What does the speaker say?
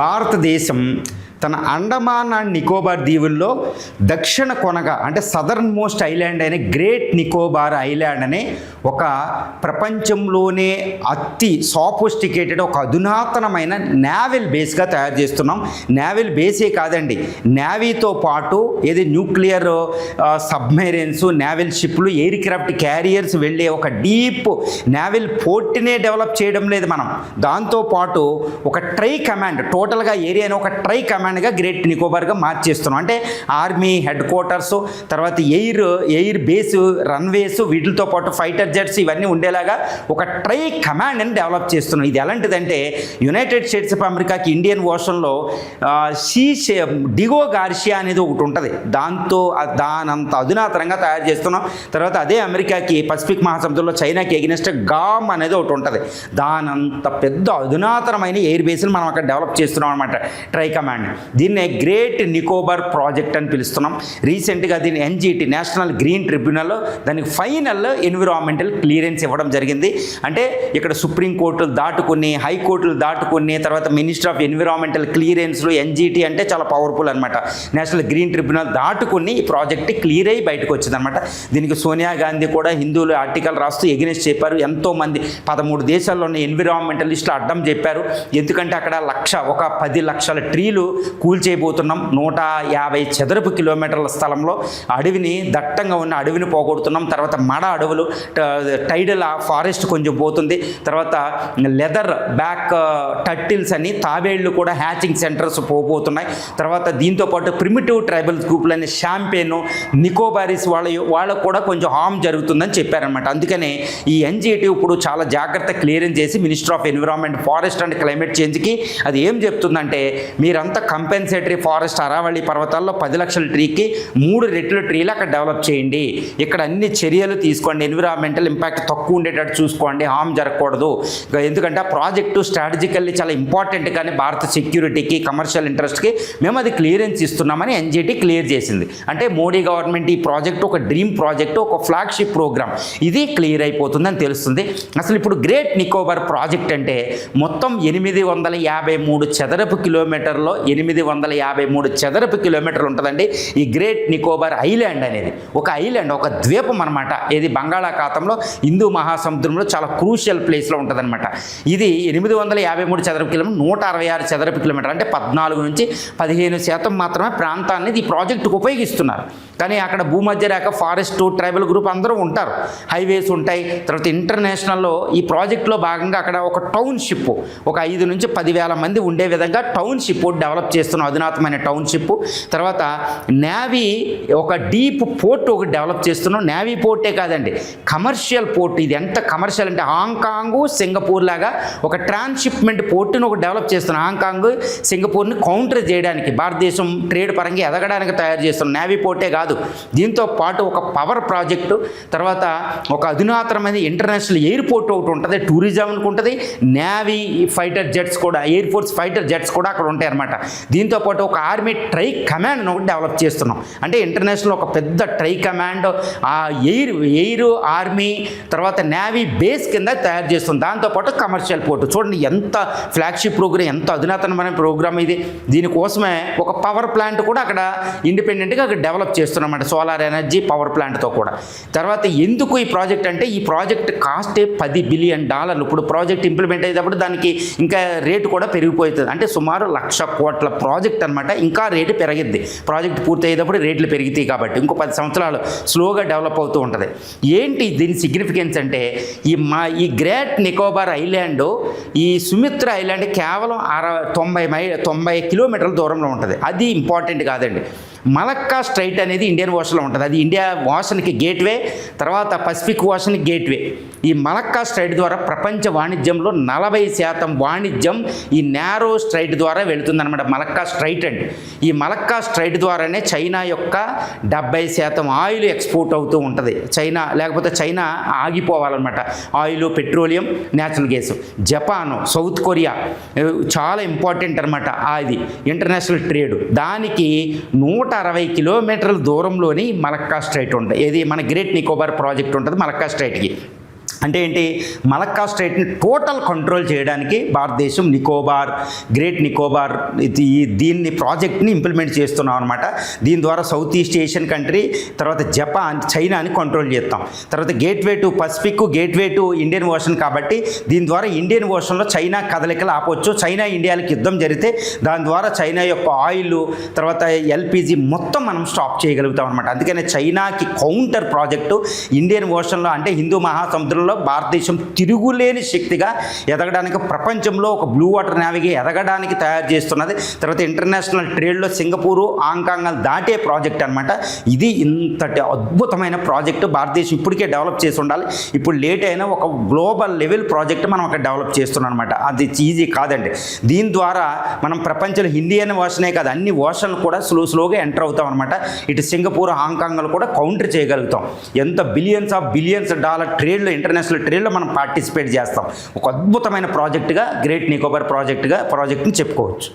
భారతదేశం తన అండమాన్ అండ్ నికోబార్ దీవుల్లో దక్షిణ కొనగా అంటే సదర్న్ మోస్ట్ ఐలాండ్ అయిన గ్రేట్ నికోబార్ ఐలాండ్ అనే ఒక ప్రపంచంలోనే అతి సాఫిస్టికేటెడ్ ఒక అధునాతనమైన నేవల్ బేస్గా తయారు చేస్తున్నాం. నేవల్ బేసే కాదండి, నేవీతో పాటు ఏది న్యూక్లియర్ సబ్మెరైన్స్, నేవల్ షిప్లు, ఎయిర్ క్రాఫ్ట్ క్యారియర్స్ వెళ్ళే ఒక డీప్ నేవల్ పోర్ట్నే డెవలప్ చేయడం లేదు మనం. దాంతోపాటు ఒక ట్రై కమాండ్, టోటల్గా ఏరియాని ఒక ట్రై కమాండ్గా గ్రేట్ నికోబార్గా మార్చేస్తున్నాం. అంటే ఆర్మీ హెడ్ క్వార్టర్స్, తర్వాత ఎయిర్ బేసు, రన్వేస్, వీటితో పాటు ఫైటర్ జెట్స్ ఇవన్నీ ఉండేలాగా ఒక ట్రై కమాండ్ అని డెవలప్ చేస్తున్నాం. ఇది ఎలాంటిదంటే యునైటెడ్ స్టేట్స్ ఆఫ్ అమెరికాకి ఇండియన్ ఓషన్లో డిగో గార్షియా అనేది ఒకటి ఉంటుంది, దానంత అధునాతనంగా తయారు చేస్తున్నాం. తర్వాత అదే అమెరికాకి పసిఫిక్ మహాసముద్రంలో చైనాకి ఎగినెస్ట్ గామ్ అనేది ఒకటి ఉంటుంది, దానంత పెద్ద అధునాతనమైన ఎయిర్ బేస్ని మనం అక్కడ డెవలప్ చేస్తున్నాం అనమాట, ట్రై కమాండ్. దీన్నే గ్రేట్ నికోబార్ ప్రాజెక్ట్ అని పిలుస్తున్నాం. రీసెంట్గా దీన్ని ఎన్జిటి నేషనల్ గ్రీన్ ట్రిబ్యునల్ దానికి ఫైనల్ ఎన్విరాన్మెంటల్ క్లియరెన్స్ ఇవ్వడం జరిగింది. అంటే ఇక్కడ సుప్రీంకోర్టులు దాటుకుని, హైకోర్టులు దాటుకుని, తర్వాత మినిస్టర్ ఆఫ్ ఎన్విరాన్మెంటల్ క్లియరెన్స్లు, ఎన్జిటి అంటే చాలా పవర్ఫుల్ అనమాట, నేషనల్ గ్రీన్ ట్రిబ్యునల్ దాటుకుని ఈ ప్రాజెక్ట్ క్లియర్ అయ్యి బయటకు వచ్చిందనమాట. దీనికి సోనియా గాంధీ కూడా హిందువులు ఆర్టికల్ రాస్తూ ఎగ్నెస్ట్ చెప్పారు. ఎంతోమంది 13 దేశాల్లో ఉన్న ఎన్విరాన్మెంటలిస్టులు అడ్డం చెప్పారు. ఎందుకంటే అక్కడ ఒక 10 లక్షల ట్రీలు కూల్చేయబోతున్నాం. 150 చదరపు కిలోమీటర్ల స్థలంలో అడవిని, దట్టంగా ఉన్న అడవిని పోగొడుతున్నాం. తర్వాత మడ అడవులు, టైడల్ ఫారెస్ట్ కొంచెం పోతుంది. తర్వాత లెదర్ బ్యాక్ టర్టిల్స్ అని తాబేళ్లు కూడా హ్యాచింగ్ సెంటర్స్ పోతున్నాయి. తర్వాత దీంతోపాటు ప్రిమిటివ్ ట్రైబల్ గ్రూపులని షాంపేన్, నికోబారిస్ వాళ్ళకు కూడా కొంచెం హామ్ జరుగుతుందని చెప్పారనమాట. అందుకనే ఈ ఎన్జిటి ఇప్పుడు చాలా జాగ్రత్త క్లియరెన్స్ చేసి minister of environment, forest and climate చేంజ్కి అది ఏం చెప్తుందంటే, మీరంతా కంపెన్సేటరీ ఫారెస్ట్ అరావళి పర్వతాల్లో 10 లక్షల ట్రీకి 3 రెట్ల ట్రీలు అక్కడ డెవలప్ చేయండి, ఇక్కడ అన్ని చర్యలు తీసుకోండి, ఎన్విరాన్మెంటల్ ఇంపాక్ట్ తక్కువ ఉండేటట్టు చూసుకోండి, హామ్ జరగకూడదు. ఎందుకంటే ఆ ప్రాజెక్టు స్ట్రాటజికల్లీ చాలా ఇంపార్టెంట్, కానీ భారత సెక్యూరిటీకి, కమర్షియల్ ఇంట్రెస్ట్కి మేము అది క్లియరెన్స్ ఇస్తున్నామని ఎన్జిటి క్లియర్ చేసింది. అంటే మోడీ గవర్నమెంట్ ఈ ప్రాజెక్టు ఒక డ్రీమ్ ప్రాజెక్టు, ఒక ఫ్లాగ్షిప్ ప్రోగ్రామ్, ఇది క్లియర్ అయిపోతుందని తెలుస్తుంది. అసలు ఇప్పుడు గ్రేట్ నికోబార్ ప్రాజెక్ట్ అంటే మొత్తం 853 చదరపు కిలోమీటర్లో 853 చదరపు కిలోమీటర్లు ఉంటుందండి ఈ గ్రేట్ నికోబార్ ఐలాండ్ అనేది. ఒక ఐలాండ్, ఒక ద్వీపం అనమాట. ఇది బంగాళాఖాతంలో హిందూ మహాసముద్రంలో చాలా క్రూషియల్ ప్లేస్లో ఉంటుందన్నమాట. ఇది 853 చదరపు కిలోమీటర్, 166 చదరపు కిలోమీటర్, అంటే 14 నుంచి 15% మాత్రమే ప్రాంతాన్ని ఈ ప్రాజెక్టుకు ఉపయోగిస్తున్నారు. కానీ అక్కడ భూమధ్య రేఖ, ఫారెస్ట్, ట్రైబల్ గ్రూప్ అందరూ ఉంటారు, హైవేస్ ఉంటాయి. తర్వాత ఇంటర్నేషనల్లో ఈ ప్రాజెక్టులో భాగంగా అక్కడ ఒక టౌన్షిప్, ఒక 5 నుంచి 10,000 మంది ఉండే విధంగా టౌన్షిప్ డెవలప్ చేస్తున్నాం, అధునాతమైన టౌన్షిప్. తర్వాత నేవీ ఒక డీప్ పోర్ట్ ఒకటి డెవలప్ చేస్తున్నాం. నేవీ పోర్టే కాదండి, కమర్షియల్ పోర్ట్. ఇది ఎంత కమర్షియల్ అంటే హాంకాంగ్, సింగపూర్ లాగా ఒక ట్రాన్స్షిప్మెంట్ పోర్టును ఒక డెవలప్ చేస్తున్నాం. హాంకాంగ్, సింగపూర్ని కౌంటర్ చేయడానికి, భారతదేశం ట్రేడ్ పరంగా ఎదగడానికి తయారు చేస్తున్నాం. నేవీ పోర్టే కాదు, దీంతో పాటు ఒక పవర్ ప్రాజెక్టు, తర్వాత ఒక అధునాతనమైన ఇంటర్నేషనల్ ఎయిర్పోర్ట్ ఒకటి ఉంటుంది, టూరిజంకి ఉంటుంది. నేవీ ఫైటర్ జెట్స్ కూడా, ఎయిర్ ఫోర్స్ ఫైటర్ జెట్స్ కూడా అక్కడ ఉంటాయి అన్నమాట. దీంతోపాటు ఒక ఆర్మీ ట్రై కమాండ్ ఒకటి డెవలప్ చేస్తున్నాం. అంటే ఇంటర్నేషనల్ ఒక పెద్ద ట్రై కమాండ్, ఆ ఎయిర్ ఆర్మీ, తర్వాత నేవీ బేస్ కింద తయారు చేస్తుంది. దాంతోపాటు కమర్షియల్ పోర్టు. చూడండి ఎంత ఫ్లాగ్షిప్ ప్రోగ్రామ్, ఎంత అధునాతనమైన ప్రోగ్రామ్ ఇది. దీనికోసమే ఒక పవర్ ప్లాంట్ కూడా అక్కడ ఇండిపెండెంట్గా అక్కడ డెవలప్ చేస్తున్నాం అన్నమాట, సోలార్ ఎనర్జీ పవర్ ప్లాంట్తో కూడా. తర్వాత ఎందుకు ఈ ప్రాజెక్ట్ అంటే, ఈ ప్రాజెక్ట్ కాస్టే $10 బిలియన్. ఇప్పుడు ప్రాజెక్ట్ ఇంప్లిమెంట్ అయ్యేటప్పుడు దానికి ఇంకా రేటు కూడా పెరిగిపోతుంది. అంటే సుమారు 1,00,000 కోట్ల ప్రాజెక్ట్ అనమాట. ఇంకా రేటు పెరిగిద్ది, ప్రాజెక్ట్ పూర్తి అయ్యేటప్పుడు రేట్లు పెరుగుతాయి కాబట్టి ఇంకో 10 సంవత్సరాలు స్లోగా డెవలప్ అవుతూ ఉంటుంది. ఏంటి దీని సిగ్నిఫికెన్స్ అంటే, ఈ గ్రేట్ నికోబార్ ఐలాండ్, ఈ సుమిత్ర ఐలాండ్ కేవలం 90 కిలోమీటర్ల దూరంలో ఉంటుంది. అది ఇంపార్టెంట్ కాదండి. మలక్కా స్ట్రైట్ అనేది ఇండియన్ ఓషన్లో ఉంటుంది, అది ఇండియా ఓషన్కి గేట్వే, తర్వాత పసిఫిక్ ఓషన్కి గేట్వే. ఈ మలక్కా స్ట్రైట్ ద్వారా ప్రపంచ వాణిజ్యంలో 40% వాణిజ్యం ఈ నేరో స్ట్రైట్ ద్వారా వెళుతుందన్నమాట. మలక్కా స్ట్రైట్ అండి. ఈ మలక్కా స్ట్రైట్ ద్వారానే చైనా యొక్క 70% ఆయిల్ ఎక్స్పోర్ట్ అవుతూ ఉంటుంది. లేకపోతే చైనా ఆగిపోవాలన్నమాట. Oil, petroleum, natural gas. Japan, South Korea చాలా ఇంపార్టెంట్ అనమాట. అది ఇంటర్నేషనల్ ట్రేడ్. దానికి 160 కిలోమీటర్ల దూరంలోని మలక్కా స్ట్రైట్ ఉంటుంది. ఏది మన గ్రేట్ నికోబార్ ప్రాజెక్ట్ ఉంటుంది మలక్కా స్ట్రైట్కి. అంటే ఏంటి, మలక్కా స్ట్రైట్ని టోటల్ కంట్రోల్ చేయడానికి భారతదేశం గ్రేట్ నికోబార్ దీన్ని ప్రాజెక్ట్ని ఇంప్లిమెంట్ చేస్తున్నాం అనమాట. దీని ద్వారా సౌత్ ఈస్ట్ ఏషియన్ కంట్రీ, తర్వాత జపాన్, చైనాని కంట్రోల్ చేస్తాం. తర్వాత gateway to Pacific, gateway to Indian ocean కాబట్టి దీని ద్వారా ఇండియన్ ఓషన్లో చైనా కదలికలు ఆపొచ్చు. చైనా ఇండియాలకు యుద్ధం జరిగితే దాని ద్వారా చైనా యొక్క ఆయిల్, తర్వాత ఎల్పిజి మొత్తం మనం స్టాప్ చేయగలుగుతాం అనమాట. అందుకనే చైనాకి కౌంటర్ ప్రాజెక్టు ఇండియన్ ఓషన్లో, అంటే హిందూ మహాసముద్రంలో భారతదేశం తిరుగులేని శక్తిగా ఎదగడానికి, ప్రపంచంలో ఒక బ్లూ వాటర్ నేవీగా ఎదగడానికి తయారు చేస్తున్నది. తర్వాత ఇంటర్నేషనల్ ట్రేడ్లో సింగపూరు, హాంకాంగ్ దాటే ప్రాజెక్ట్ అనమాట. ఇది ఇంతటి అద్భుతమైన ప్రాజెక్టు భారతదేశం ఇప్పటికే డెవలప్ చేసి ఉండాలి. ఇప్పుడు లేట్ అయినా ఒక గ్లోబల్ లెవెల్ ప్రాజెక్ట్ మనం అక్కడ డెవలప్ చేస్తున్నాం అనమాట. అది ఈజీ కాదండి. దీని ద్వారా మనం ప్రపంచంలో ఇండియన్ ఓషనే కాదు, అన్ని ఓషన్లు కూడా స్లోగా ఎంటర్ అవుతాం అనమాట. ఇటు సింగపూర్, హాంకాంగ్లో కూడా కౌంటర్ చేయగలుగుతాం. ఎంత బిలియన్స్ డాలర్ ట్రేడ్లో, ఇంటర్నేషనల్ ట్రేడ్లో మనం పార్టిసిపేట్ చేస్తాం. ఒక అద్భుతమైన ప్రాజెక్టుగా గ్రేట్ నికోబార్ ప్రాజెక్ట్ని చెప్పుకోవచ్చు.